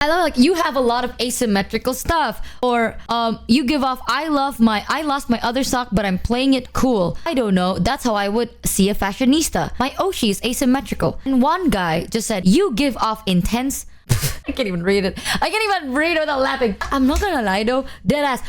I love like you have a lot of asymmetrical stuff, or you give off I lost my other sock but I'm playing it cool. I don't know, that's how I would see a fashionista. My Oshi is asymmetrical. And one guy just said you give off intense I can't even read it. I can't even read it without laughing. I'm not gonna lie though, deadass,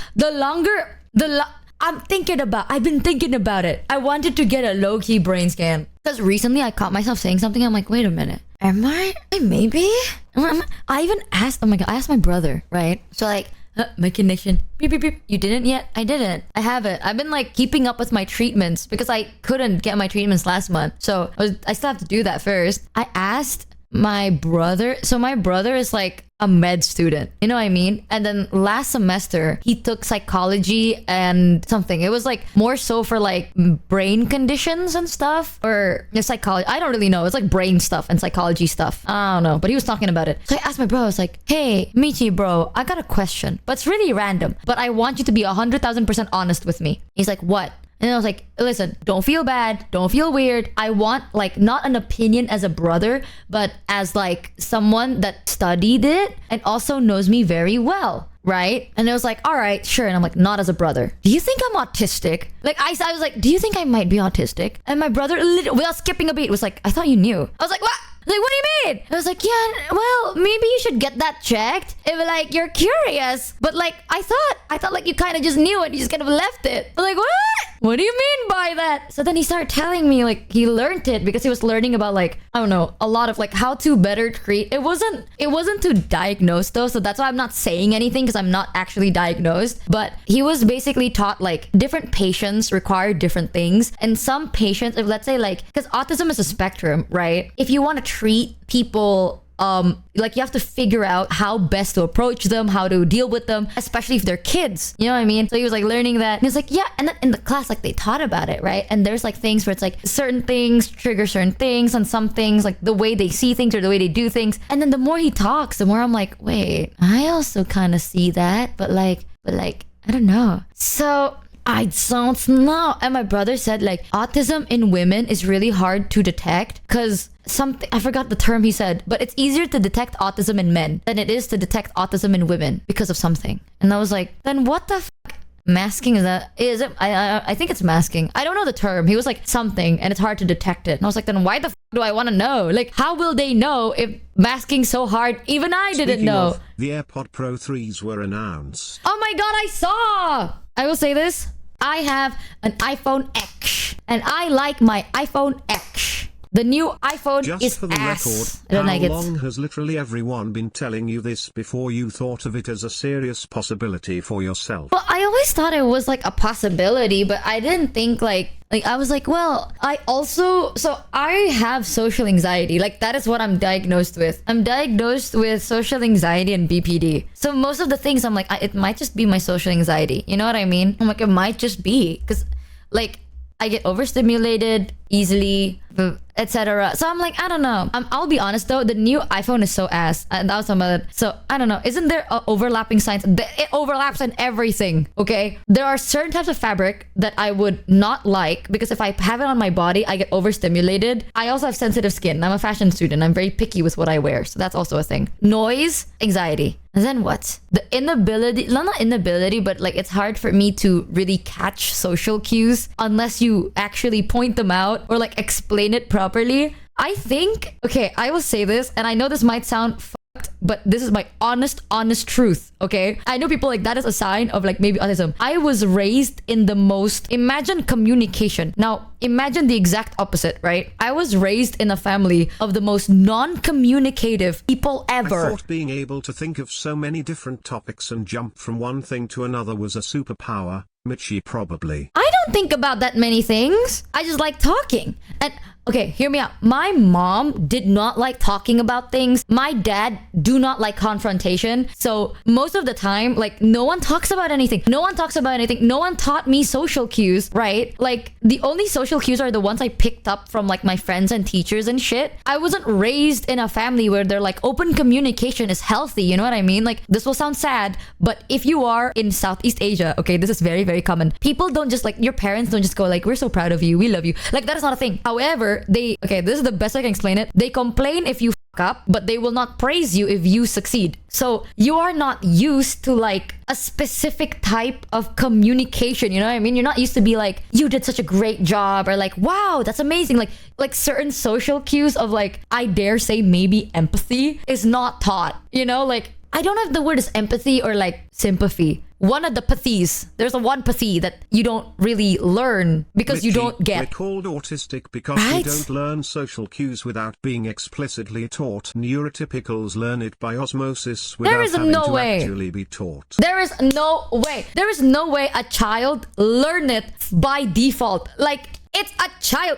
I've been thinking about it. I wanted to get a low-key brain scan. Because recently I caught myself saying something. I'm like, wait a minute. Am I? Maybe? I even asked, oh my God, I asked my brother, right? So like, my connection, beep, beep, beep. You didn't yet? I didn't. I haven't. I've been like keeping up with my treatments because I couldn't get my treatments last month. So I still have to do that first. I asked my brother. So my brother is like a med student, you know what I mean? And then last semester he took psychology and something. It was like more so for like brain conditions and stuff, or psychology. I don't really know. It's like brain stuff and psychology stuff. I don't know, but he was talking about it. So I asked my bro, I was like, hey Michi bro, I got a question, but it's really random, but I want you to be 100,000% honest with me. He's like, what? And I was like, listen, don't feel bad. Don't feel weird. I want like not an opinion as a brother, but as like someone that studied it and also knows me very well. Right? And it was like, all right, sure. And I'm like, not as a brother. Do you think I'm autistic? Like I was like, do you think I might be autistic? And my brother, without skipping a beat, was like, I thought you knew. I was like, what? Like, what do you mean? I was like, yeah, well, maybe you should get that checked if like you're curious. But like, I thought like you kind of just knew it. You just kind of left it. I'm like, what? What do you mean by that? So then he started telling me like he learned it because he was learning about like, I don't know, a lot of like how to better treat. It wasn't to diagnose though. So that's why I'm not saying anything because I'm not actually diagnosed. But he was basically taught like different patients require different things. And some patients, if let's say like, because autism is a spectrum, right? If you want to treat people like you have to figure out how best to approach them, how to deal with them, especially if they're kids, you know what I mean? So he was like learning that, and he was like, yeah. And then in the class, like they taught about it, right? And there's like things where it's like certain things trigger certain things, and some things like the way they see things or the way they do things. And then the more he talks, the more I'm like, wait, I also kind of see that, but like I don't know. So I don't know. And my brother said like autism in women is really hard to detect because something, I forgot the term he said, but it's easier to detect autism in men than it is to detect autism in women because of something. And I was like, then what the fuck? Masking is that? Is it? I think it's masking. I don't know the term. He was like something and it's hard to detect it. And I was like, then why the fuck do I want to know? Like, how will they know if masking's so hard? Even I didn't know. The AirPod Pro 3s were announced. Oh my God, I saw! I will say this. I have an iPhone X and I like my iPhone X. The new iPhone Just is for the ass. record, how long has literally everyone been telling you this before you thought of it as a serious possibility for yourself? Well, I always thought it was like a possibility, but I didn't think like I was like, well, so I have social anxiety. Like that is what I'm diagnosed with. I'm diagnosed with social anxiety and BPD. So most of the things I'm like, it might just be my social anxiety. You know what I mean? I'm like, it might just be because like I get overstimulated easily, etc. So I'm like, I don't know. I'll be honest though, the new iPhone is so ass. And that was some of it. So I don't know. Isn't there overlapping signs? It overlaps on everything. Okay. There are certain types of fabric that I would not like because if I have it on my body, I get overstimulated. I also have sensitive skin. I'm a fashion student. I'm very picky with what I wear. So that's also a thing. Noise, anxiety. And then what? The inability, not inability, but like it's hard for me to really catch social cues unless you actually point them out or like explain it properly. I think, okay, I will say this, and I know this might sound fucked, but this is my honest truth, okay? I know people like that is a sign of like maybe autism. I was raised in the most, imagine communication. Now, imagine the exact opposite, right? I was raised in a family of the most non-communicative people ever. I thought being able to think of so many different topics and jump from one thing to another was a superpower. Michi probably. I don't think about that many things. I just like talking. And okay, hear me out. My mom did not like talking about things. My dad do not like confrontation. So most of the time, like no one talks about anything. No one talks about anything. No one taught me social cues, right? Like the only social cues are the ones I picked up from like my friends and teachers and shit. I wasn't raised in a family where they're like open communication is healthy. You know what I mean? Like this will sound sad, but if you are in Southeast Asia, okay, this is very, very common. People don't just like, your parents don't just go like, we're so proud of you. We love you. Like that is not a thing. However, this is the best I can explain it. They complain if you up, but they will not praise you if you succeed. So you are not used to like a specific type of communication, you know what I mean? You're not used to be like, you did such a great job, or like, wow, that's amazing. Like certain social cues of like, I dare say maybe empathy is not taught, you know? Like, I don't know if the word is empathy or like sympathy. One of the pathies. There's a one pathy that you don't really learn because you don't get. We're called autistic because we don't learn social cues without being explicitly taught. Neurotypicals learn it by osmosis without having to actually be taught. There is no way. There is no way a child learn it by default. Like, it's a child.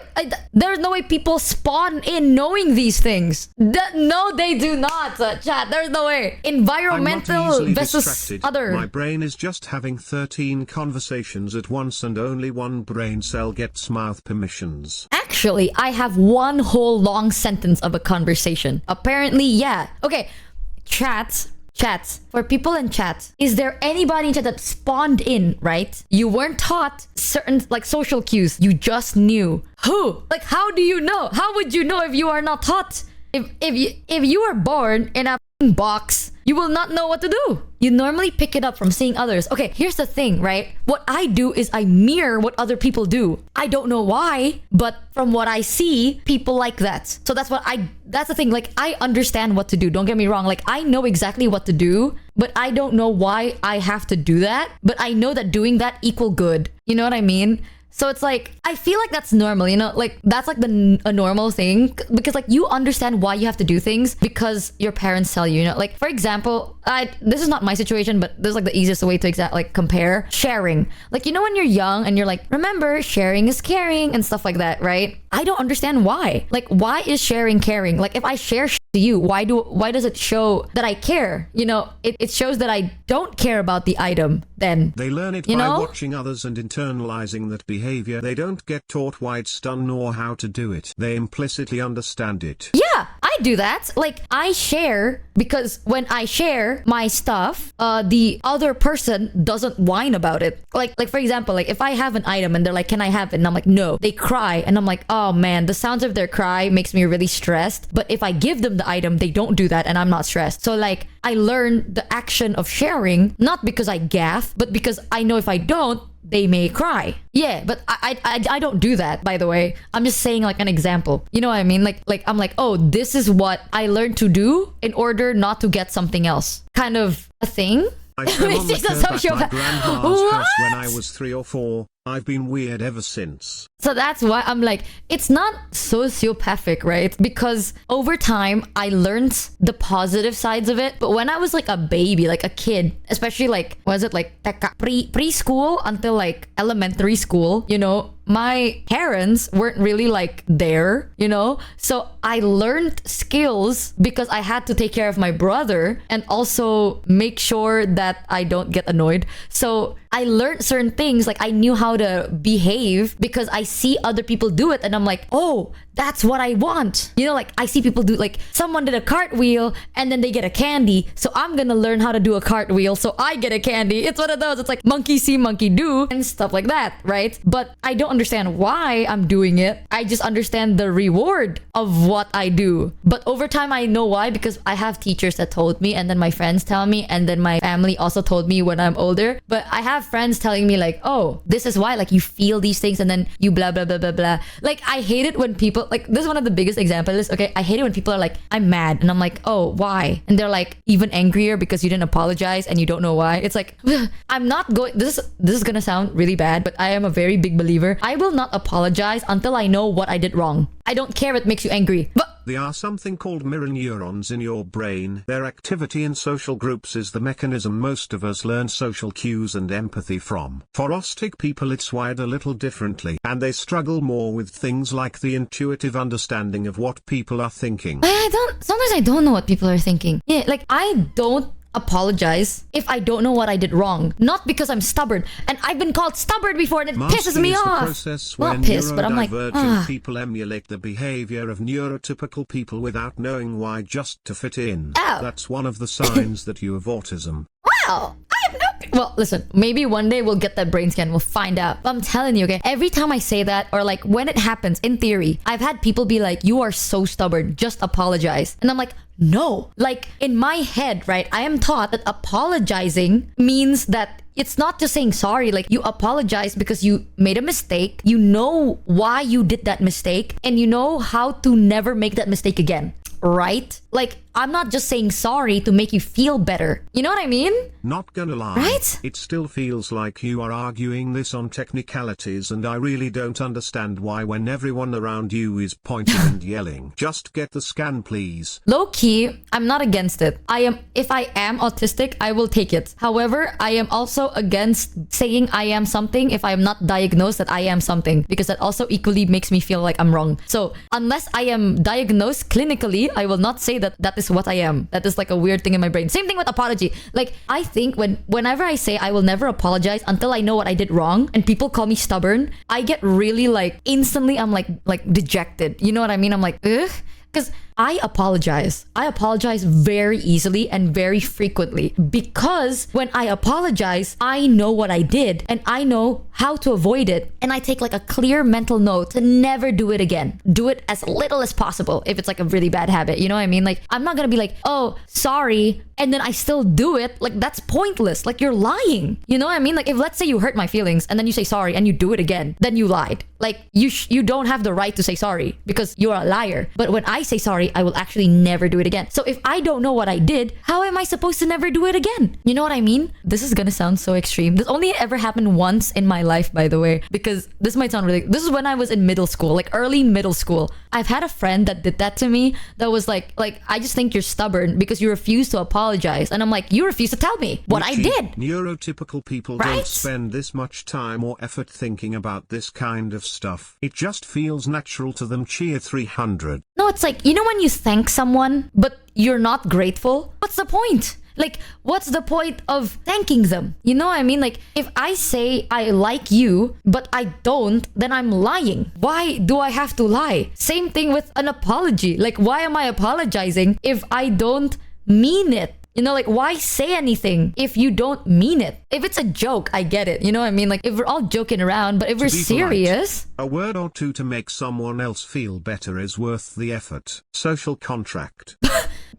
There's no way people spawn in knowing these things. No, they do not, chat. There's no way. Environmental versus distracted. Other. My brain is just having 13 conversations at once and only one brain cell gets mouth permissions. Actually, I have one whole long sentence of a conversation. Apparently, yeah. Okay, chats, for people in chat, is there anybody in chat that spawned in, right? You weren't taught certain like social cues, you just knew. Who? Like, how do you know? How would you know if you are not taught? If you are born in a box, you will not know what to do. You normally pick it up from seeing others. Okay, here's the thing, right? What I do is I mirror what other people do. I don't know why, but from what I see, people like that. So that's the thing. Like, I understand what to do. Don't get me wrong. Like, I know exactly what to do, but I don't know why I have to do that. But I know that doing that equal good. You know what I mean? So it's like, I feel like that's normal, you know, like that's like a normal thing, because like you understand why you have to do things because your parents tell you, you know, like for example, this is not my situation, but this is like the easiest way to like compare sharing. Like, you know, when you're young and you're like, remember, sharing is caring and stuff like that, right? I don't understand why. Like, why is sharing caring? Like, if I share to you, why does it show that I care? You know, it shows that I don't care about the item then. They learn it by watching others and internalizing that behavior. They don't get taught why it's done nor how to do it. They implicitly understand it. Yeah, I do that. Like, I share because when I share my stuff, the other person doesn't whine about it. Like for example, like if I have an item and they're like, can I have it? And I'm like, no. They cry and I'm like, oh man, the sounds of their cry makes me really stressed. But if I give them the item, they don't do that and I'm not stressed. So like, I learn the action of sharing, not because I gaff, but because I know if I don't, they may cry. Yeah, but I don't do that, by the way. I'm just saying like an example. You know what I mean? Like I'm like, oh, this is what I learned to do in order not to get something else. Kind of a thing. I fell on the curb at my grandma's house when I was 3 or 4. I've been weird ever since. So that's why I'm like, it's not sociopathic, right? Because over time, I learned the positive sides of it. But when I was like a baby, like a kid, especially like, was it like preschool until like elementary school, you know, my parents weren't really like there, you know? So I learned skills because I had to take care of my brother and also make sure that I don't get annoyed. So I learned certain things, like I knew how to behave because I see other people do it and I'm like, oh, that's what I want. You know, like I see people do, like someone did a cartwheel and then they get a candy. So I'm gonna learn how to do a cartwheel so I get a candy. It's one of those, it's like monkey see, monkey do and stuff like that, right? But I don't understand why I'm doing it. I just understand the reward of what I do. But over time, I know why, because I have teachers that told me and then my friends tell me and then my family also told me when I'm older. But I have friends telling me like, oh, this is why, like you feel these things and then you blah, blah, blah, blah, blah. Like I hate it when people, like this is one of the biggest examples. Okay, I hate it when people are like, I'm mad. And I'm like, oh, why? And they're like even angrier because you didn't apologize and you don't know why. It's like, I'm not going, this is gonna sound really bad, but I am a very big believer. I will not apologize until I know what I did wrong. I don't care if it makes you angry. But there are something called mirror neurons in your brain. Their activity in social groups is the mechanism most of us learn social cues and empathy from. For autistic people it's wired a little differently, and they struggle more with things like the intuitive understanding of what people are thinking. Sometimes I don't know what people are thinking. Yeah, like I don't apologize if I don't know what I did wrong. Not because I'm stubborn. And I've been called stubborn before and it pisses me off. The process where not pissed, but I'm like, people emulate the behavior of neurotypical people without knowing why, just to fit in. Oh. That's one of the signs that you have autism. Wow, I Well, listen, maybe one day we'll get that brain scan. We'll find out. But I'm telling you, okay, every time I say that, or like when it happens, in theory, I've had people be like, you are so stubborn, just apologize. And I'm like, no. Like in my head, right, I am taught that apologizing means that it's not just saying sorry. Like you apologize because you made a mistake. You know why you did that mistake and you know how to never make that mistake again. Right? Like, I'm not just saying sorry to make you feel better. You know what I mean? Not gonna lie. Right? It still feels like you are arguing this on technicalities, and I really don't understand why when everyone around you is pointing and yelling. Just get the scan, please. Low key, I'm not against it. If I am autistic, I will take it. However, I am also against saying I am something if I am not diagnosed that I am something, because that also equally makes me feel like I'm wrong. So, unless I am diagnosed clinically, I will not say that that is what I am. That is like a weird thing in my brain. Same thing with apology. Like, I think whenever I say I will never apologize until I know what I did wrong and people call me stubborn, I get really like instantly I'm like dejected. You know what I mean? I'm like, ugh. Because I apologize. I apologize very easily and very frequently because when I apologize, I know what I did and I know how to avoid it. And I take like a clear mental note to never do it again. Do it as little as possible if it's like a really bad habit. You know what I mean? Like, I'm not gonna be like, oh, sorry, and then I still do it. Like, that's pointless. Like, you're lying. You know what I mean? Like, if let's say you hurt my feelings and then you say sorry and you do it again, then you lied. Like, you don't have the right to say sorry because you're a liar. But when I say sorry, I will actually never do it again. So if I don't know what I did, how am I supposed to never do it again? You know what I mean? This is gonna sound so extreme. This only ever happened once in my life, by the way, because this might sound really... This is when I was in middle school, like early middle school. I've had a friend that did that to me that was like, I just think you're stubborn because you refuse to apologize. And I'm like, you refuse to tell me what I did. Neurotypical people don't spend this much time or effort thinking about this kind of stuff. It just feels natural to them. Cheer 300. No, it's like, you know when you thank someone, but you're not grateful? What's the point? Like, what's the point of thanking them? You know what I mean? Like, if I say I like you, but I don't, then I'm lying. Why do I have to lie? Same thing with an apology. Like, why am I apologizing if I don't mean it? You know, like, why say anything if you don't mean it? If it's a joke, I get it. You know what I mean? Like, if we're all joking around, but if we're serious... Polite, a word or two to make someone else feel better is worth the effort. Social contract.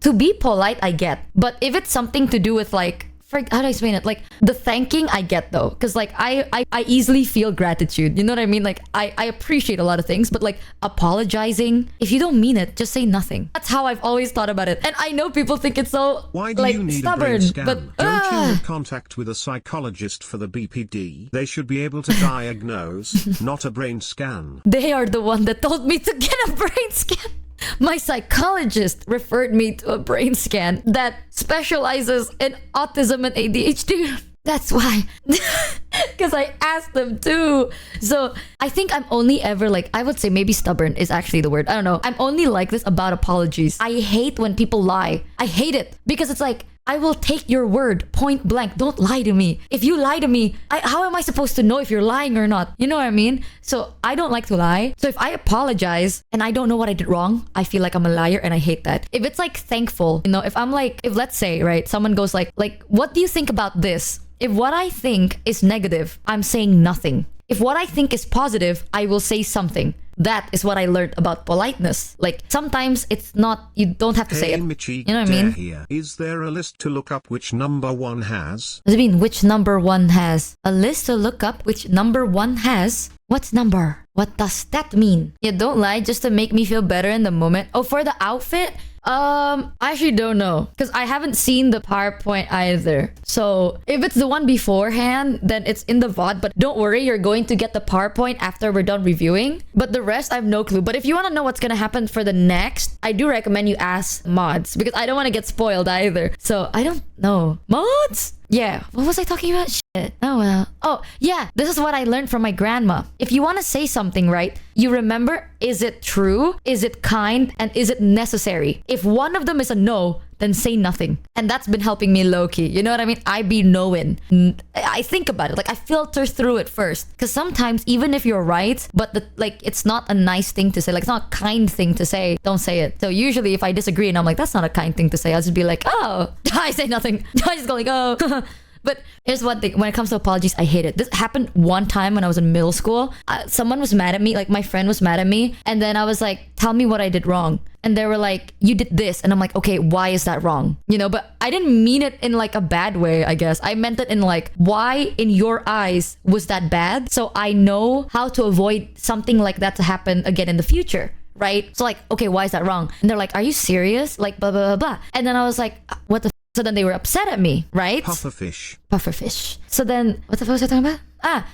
To be polite, I get. But if it's something to do with, like... How do I explain it? Like, the thanking, I get, though. Because, like, I easily feel gratitude. You know what I mean? Like, I appreciate a lot of things. But, like, apologizing, if you don't mean it, just say nothing. That's how I've always thought about it. And I know people think it's so, why do like, you need stubborn. A brain scan? But, don't you have contact with a psychologist for the BPD? They should be able to diagnose, not a brain scan. They are the one that told me to get a brain scan. My psychologist referred me to a brain scan that specializes in autism and ADHD. That's why. Because I asked them too. So I think I'm only ever like, I would say maybe stubborn is actually the word. I don't know. I'm only like this about apologies. I hate when people lie. I hate it because it's like, I will take your word point blank. Don't lie to me. If you lie to me, how am I supposed to know if you're lying or not? You know what I mean? So I don't like to lie. So if I apologize and I don't know what I did wrong, I feel like I'm a liar and I hate that. If it's like thankful, you know, if I'm like, if let's say, right, someone goes like, what do you think about this? If what I think is negative, I'm saying nothing. If what I think is positive, I will say something. That is what I learned about politeness. Like, sometimes it's not, you don't have to say it. Michi, you know what I mean? Here. Is there a list to look up which number one has? Does it mean which number one has? A list to look up which number one has? What number? What does that mean? Yeah, don't lie just to make me feel better in the moment. Oh, for the outfit? I actually don't know because I haven't seen the PowerPoint either. So if it's the one beforehand, then it's in the VOD. But don't worry, you're going to get the PowerPoint after we're done reviewing. But the rest, I have no clue. But if you want to know what's going to happen for the next, I do recommend you ask mods because I don't want to get spoiled either. So I don't know. Mods? Yeah. What was I talking about? Shit. Oh, well. Oh, yeah. This is what I learned from my grandma. If you want to say something, right, you remember, is it true? Is it kind? And is it necessary? If one of them is a no, then say nothing. And that's been helping me low-key. You know what I mean? I be knowing. I think about it. Like, I filter through it first. Because sometimes, even if you're right, but it's not a nice thing to say. Like, it's not a kind thing to say. Don't say it. So usually, if I disagree and I'm like, that's not a kind thing to say, I'll just be like, oh. I say nothing. I just go like, oh. But here's one thing. When it comes to apologies, I hate it. This happened one time when I was in middle school. Someone was mad at me. Like my friend was mad at me. And then I was like, tell me what I did wrong. And they were like, you did this. And I'm like, okay, why is that wrong? You know, but I didn't mean it in like a bad way, I guess. I meant it in like, why in your eyes was that bad? So I know how to avoid something like that to happen again in the future. Right? So like, okay, why is that wrong? And they're like, are you serious? Like, blah, blah, blah, blah. And then I was like, what the f-? So then they were upset at me, right? Pufferfish. Pufferfish. So then, what the fuck was I talking about?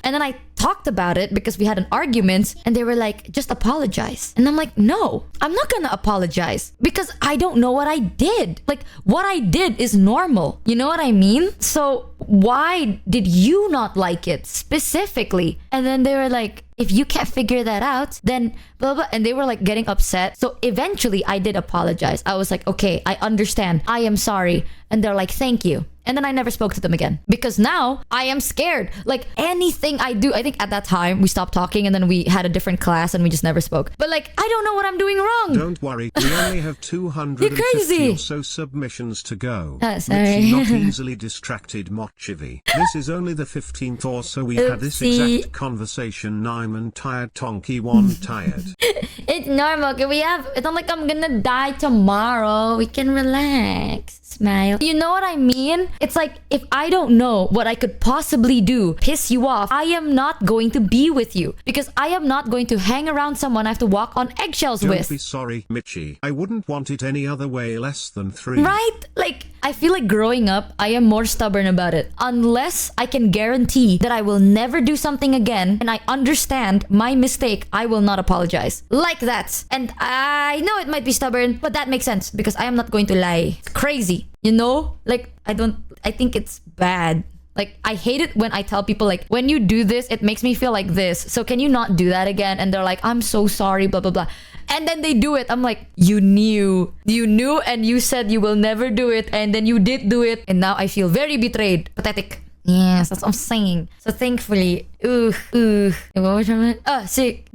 And then I talked about it because we had an argument and they were like, just apologize. And I'm like, no, I'm not gonna apologize because I don't know what I did. Like, what I did is normal. You know what I mean? So why did you not like it specifically? And then they were like, if you can't figure that out, then blah, blah. And they were like getting upset. So eventually I did apologize. I was like, okay, I understand. I am sorry. And they're like, thank you. And then I never spoke to them again because now I am scared. Like anything I do, I think at that time we stopped talking and then we had a different class and we just never spoke. But like, I don't know what I'm doing wrong. Don't worry, we only have 250 or so submissions to go. Sorry. Michi, not easily distracted Mochievee. This is only the 15th or so we've had this exact conversation. I'm tired, Tonky one tired. It's normal. It's not like I'm gonna die tomorrow. We can relax. Smile. You know what I mean? It's like, if I don't know what I could possibly do, piss you off, I am not going to be with you. Because I am not going to hang around someone I have to walk on eggshells with. Don't be sorry, Michi. I wouldn't want it any other way less than 3. Right? Like, I feel like growing up, I am more stubborn about it. Unless I can guarantee that I will never do something again and I understand my mistake, I will not apologize. Like that. And I know it might be stubborn, but that makes sense because I am not going to lie. It's crazy. You know? Like, I think it's bad. Like, I hate it when I tell people, like, when you do this, it makes me feel like this. So can you not do that again? And they're like, I'm so sorry, blah, blah, blah. And then they do it. I'm like, you knew and you said you will never do it. And then you did do it. And now I feel very betrayed. Pathetic. Yes, that's what I'm saying. So thankfully, sick.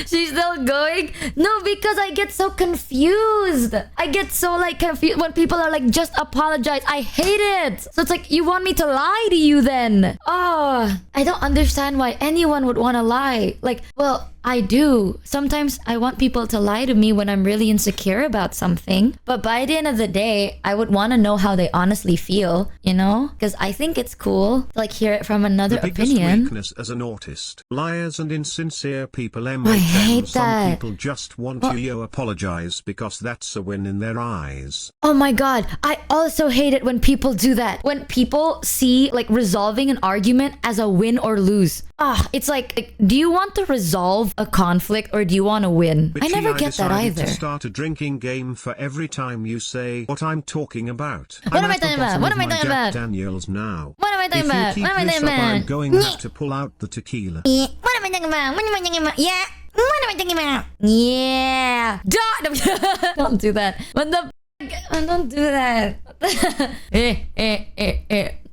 She's still going? No, because I get so confused. I get so like confused when people are like, just apologize. I hate it. So it's like, you want me to lie to you then? Oh, I don't understand why anyone would want to lie. Like, well, I do. Sometimes I want people to lie to me when I'm really insecure about something. But by the end of the day, I would want to know how they honestly feel, you know? Because I think it's cool to like hear it from another the biggest opinion. Weakness as an autist. Liars and insincere people. I hate Some that. people just want you to apologize because that's a win in their eyes. Oh my god, I also hate it when people do that. When people see like resolving an argument as a win or lose. It's like, do you want to resolve a conflict or do you want to win? Michi, I never get that either. To start a drinking game for every time you say what I'm talking about. What am I talking about? What am I talking about? Daniels now. What am I talking about? If you What am I keep talking this up, I'm about? going to have to pull out the tequila. What am I talking about? What am I talking about? Yeah. What am I talking about? Yeah. Don't do that. What the f***? Don't do that.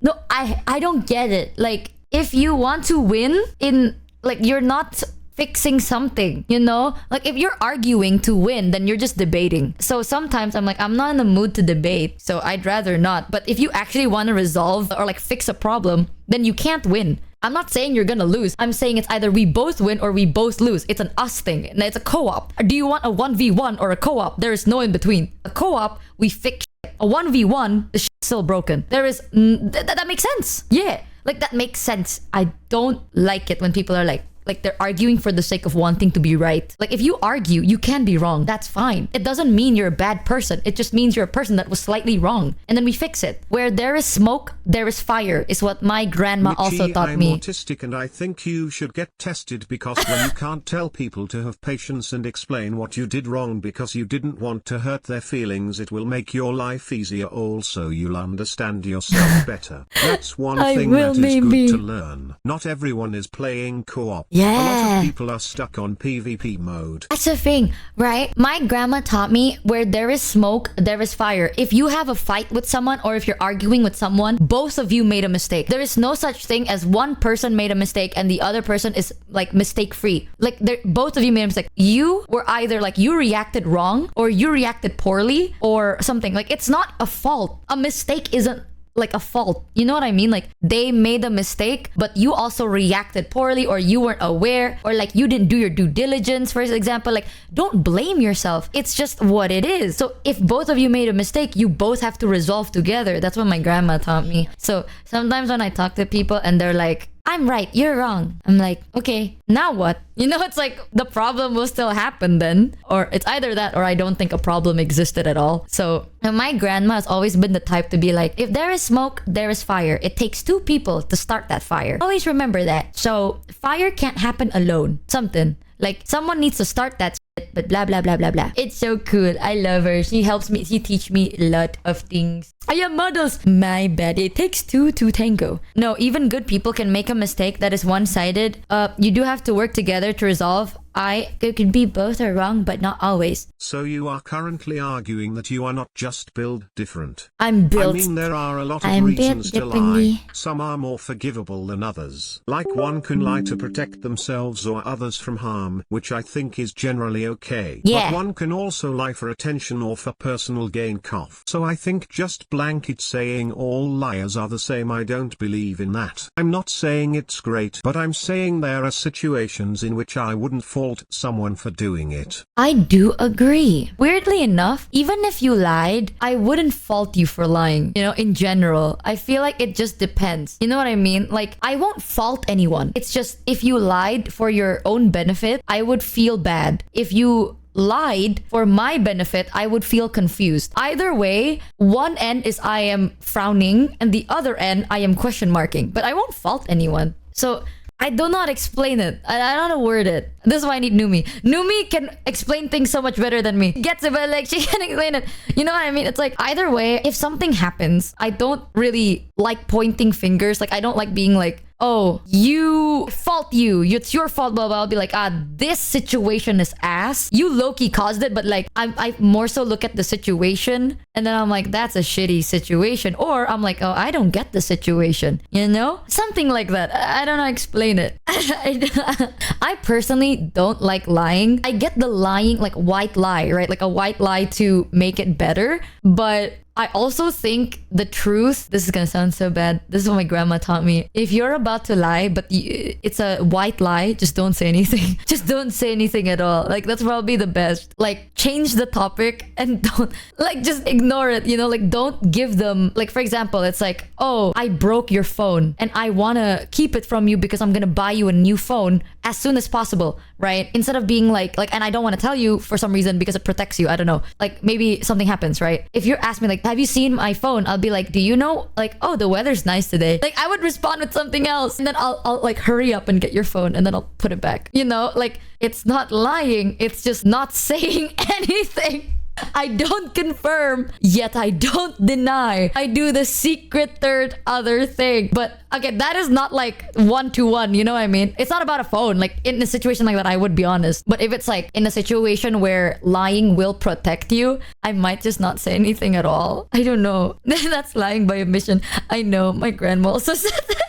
No, I don't get it. Like, if you want to win in, like, you're not fixing something, you know? Like, if you're arguing to win, then you're just debating. So sometimes I'm like, I'm not in the mood to debate, so I'd rather not. But if you actually want to resolve or like fix a problem, then you can't win. I'm not saying you're gonna lose. I'm saying it's either we both win or we both lose. It's an us thing. And it's a co-op. Do you want a 1v1 or a co-op? There is no in between. A co-op, we fix shit. A 1v1, the shit's still broken. There is... that makes sense. Yeah. Like, that makes sense. I don't like it when people are like they're arguing for the sake of wanting to be right. Like, if you argue, you can be wrong. That's fine. It doesn't mean you're a bad person. It just means you're a person that was slightly wrong. And then we fix it. Where there is smoke, there is fire, is what my grandma Michi, also taught I'm me. autistic and I think you should get tested because when you can't tell people to have patience and explain what you did wrong because you didn't want to hurt their feelings, it will make your life easier. Also, you'll understand yourself better. That's one thing that is good to learn. Not everyone is playing co-op. Yeah. A lot of people are stuck on PvP mode. That's the thing, right? My grandma taught me where there is smoke, there is fire. If you have a fight with someone or if you're arguing with someone, both of you made a mistake. There is no such thing as one person made a mistake and the other person is like mistake free. Like, both of you made a mistake. You were either like you reacted wrong or you reacted poorly or something. Like, it's not a fault. A mistake isn't like a fault. You know what I mean? Like they made a mistake, but you also reacted poorly, or you weren't aware, or like you didn't do your due diligence, for example. Like, don't blame yourself. It's just what it is. So if both of you made a mistake, you both have to resolve together. That's what my grandma taught me. So sometimes when I talk to people and they're like, I'm right, you're wrong, I'm like, okay, now what? You know, it's like the problem will still happen then. Or it's either that or I don't think a problem existed at all. So my grandma has always been the type to be like, if there is smoke, there is fire. It takes two people to start that fire. Always remember that. So fire can't happen alone. Something. Like someone needs to start that shit, but blah, blah, blah, blah, blah. It's so cool. I love her. She helps me. She teach me a lot of things. I am models. My bad. It takes two to tango. No, even good people can make a mistake that is one-sided. You do have to work together to resolve. It could be both are wrong, but not always. So you are currently arguing that you are not just built different. I'm built. I mean, there are a lot of reasons to lie. Some are more forgivable than others. Like one can lie to protect themselves or others from harm, which I think is generally okay. Yeah. But one can also lie for attention or for personal gain. So I think just blanket saying all liars are the same. I don't believe in that. I'm not saying it's great, but I'm saying there are situations in which I wouldn't fault someone for doing it. I do agree. Weirdly enough, even if you lied, I wouldn't fault you for lying. You know, in general, I feel like it just depends. You know what I mean? Like, I won't fault anyone. It's just if you lied for your own benefit, I would feel bad. If you lied for my benefit, I would feel confused. Either way, one end is I am frowning and the other end I am question marking. But I won't fault anyone. So I do not explain it. I don't know word it. This is why I need Numi. Numi can explain things so much better than me. Gets it, but like she can explain it. You know what I mean? It's like either way, if something happens, I don't really like pointing fingers. Like I don't like being like, oh, it's your fault, blah, blah. I'll be like, this situation is ass. You low-key caused it, but like, I more so look at the situation and then I'm like, that's a shitty situation. Or I'm like, oh, I don't get the situation, you know? Something like that. I don't know how to explain it. I personally don't like lying. I get the lying, like white lie, right? Like a white lie to make it better. But I also think the truth, this is gonna sound so bad. This is what my grandma taught me. If you're about to lie, but it's a white lie, just don't say anything. Just don't say anything at all. Like, that's probably the best. Like, change the topic and don't, like, just ignore it, you know? Like, don't give them, like, for example, it's like, oh, I broke your phone and I wanna keep it from you because I'm gonna buy you a new phone as soon as possible, right? Instead of being like, and I don't wanna tell you for some reason because it protects you. I don't know. Like, maybe something happens, right? If you're asking me, like, have you seen my phone? I'll be like, do you know, like, oh, the weather's nice today. Like, I would respond with something else and then I'll like hurry up and get your phone and then I'll put it back. You know, like, it's not lying. It's just not saying anything. I don't confirm, yet I don't deny. I do the secret third other thing. But okay, that is not like one-to-one, you know what I mean? It's not about a phone. Like in a situation like that, I would be honest. But if it's like in a situation where lying will protect you, I might just not say anything at all. I don't know. That's lying by omission. I know, my grandma also said that.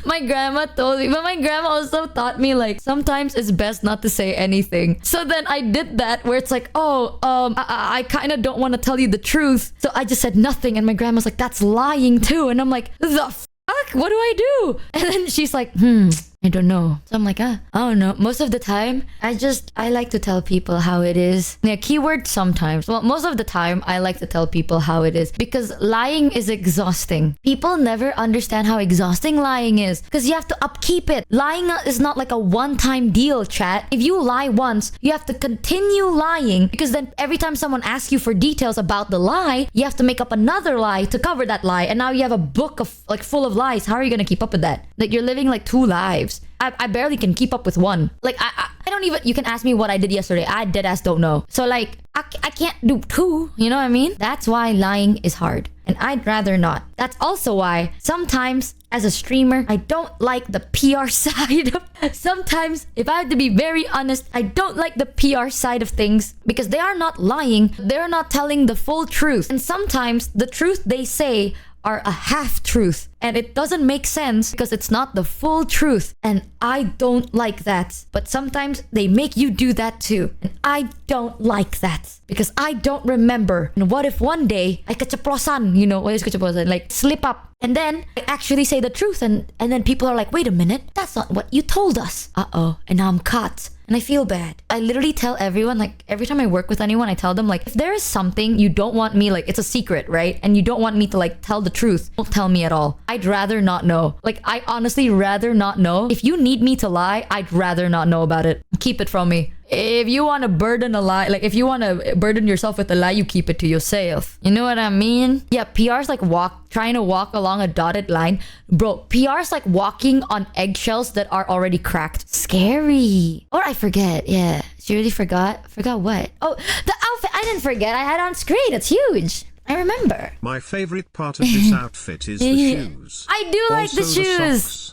My grandma told me, but my grandma also taught me like sometimes it's best not to say anything. So then I did that where it's like, oh, I kind of don't want to tell you the truth. So I just said nothing. And my grandma's like, that's lying too. And I'm like, the fuck? What do I do? And then she's like, I don't know. So I'm like, I don't know. Most of the time, I like to tell people how it is. Yeah, keyword sometimes. Well, most of the time, I like to tell people how it is because lying is exhausting. People never understand how exhausting lying is because you have to upkeep it. Lying is not like a one-time deal, chat. If you lie once, you have to continue lying because then every time someone asks you for details about the lie, you have to make up another lie to cover that lie. And now you have a book of like full of lies. How are you going to keep up with that? Like you're living like two lives. I barely can keep up with one. Like I don't even, you can ask me what I did yesterday. I deadass don't know. So like I can't do two, you know what I mean? That's why lying is hard and I'd rather not. That's also why sometimes as a streamer, I don't like the PR side of, sometimes if I have to be very honest, I don't like the PR side of things because they are not lying. They're not telling the full truth. And sometimes the truth they say are a half truth. And it doesn't make sense because it's not the full truth. And I don't like that. But sometimes they make you do that too. And I don't like that because I don't remember. And what if one day I kachaprosan, you know, what is kachaprosan? Like slip up. And then I actually say the truth. And then people are like, wait a minute, that's not what you told us. Uh-oh. And now I'm caught. And I feel bad. I literally tell everyone, like every time I work with anyone, I tell them like, if there is something you don't want me, like it's a secret, right? And you don't want me to like tell the truth, don't tell me at all. I'd rather not know. Like I honestly rather not know. If you need me to lie, I'd rather not know about it. Keep it from me. If you want to burden a lie, like if you want to burden yourself with a lie, you keep it to yourself. You know what I mean? Yeah, PR's like trying to walk along a dotted line. Bro, PR's like walking on eggshells that are already cracked. Scary. Or I forget. Yeah. She really forgot. Forgot what? Oh, the outfit. I didn't forget. I had on screen. It's huge. I remember. My favorite part of this outfit is the shoes. I do like Also the shoes. socks.